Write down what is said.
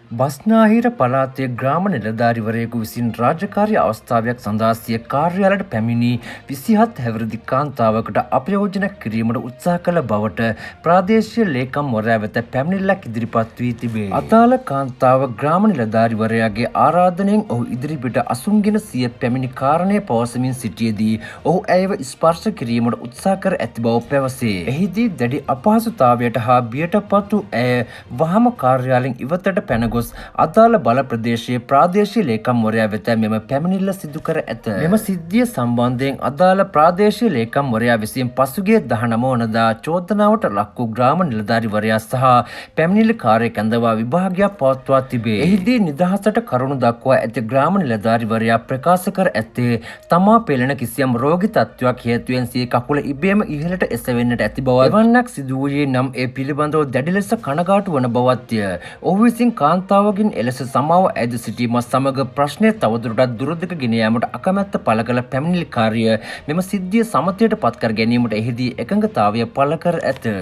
බස්නාහිර පළාතේ ග්‍රාම නිලධාරිවරයෙකු විසින් රාජකාරී අවස්ථාවක් සඳහා සිය කාර්යාලයට පැමිණි 27 හැවිරිදි කාන්තාවකට අපයෝජන කිරීමට උත්සාහ කළ බවට ප්‍රාදේශීය ලේකම්වරයා වෙත පැමිණිල්ලක් ඉදිරිපත් වී තිබේ. අදාළ කාන්තාව ග්‍රාම නිලධාරිවරයාගේ ආරාධනයෙන් ඔහු ඉදිරිපිට අසුන්ගෙන සිය පැමිණි කාරණය පවසමින් සිටියේදී ඔහු ඇයව ස්පර්ශ කිරීමට උත්සාහ කර ඇති බව පැවසේ. එහිදී දැඩි අපහසුතාවයට හා බියටපත් වූ ඇය වහම කාර්යාලයෙන් ඉවතට පැන ගොස් අදාළ බල ප්‍රදේශයේ ප්‍රාදේශීය ලේකම්වරයා වෙත මෙම පැමිණිල්ල සිදු කර ඇත. මෙම සිද්ධිය සම්බන්ධයෙන් අදාළ ප්‍රාදේශීය ලේකම්වරයා විසින් පසුගිය 19 වනදා චෝදනාවට ලක් වූ ග්‍රාම නිලධාරිවරයා සහ පැමිණිල්ලකාරයෙක් ඇඳවා විභාගයක් පවත්වා තිබේ. එහිදී නිදහසට කරුණු දක්වා ඇති ග්‍රාම නිලධාරිවරයා ප්‍රකාශ කර ඇත්තේ තමා පෙළෙන කිසියම් රෝගී තත්ත්වයක් හේතුවෙන් සිය කකුල ඉබේම ඉහළට එසවෙන්නට ඇති බව එවන්නක් සිදු වූයේ නම් ඒ පිළිබඳව දැඩි ලෙස කනගාටු වන බවත්ය. ඔහු විසින් කාන්තාවකින් එලෙස සමාව ඇද සිටීමත් සමග ප්‍රශ්නය තවදුරටත් දුරදිග ගෙන යාමට අකමැත්ත පළ කළ පැමිණිලිකාරිය මෙම සිද්ධිය සමතයට පත් කර ගැනීමට එහිදී එකඟතාවය පළ කර ඇත.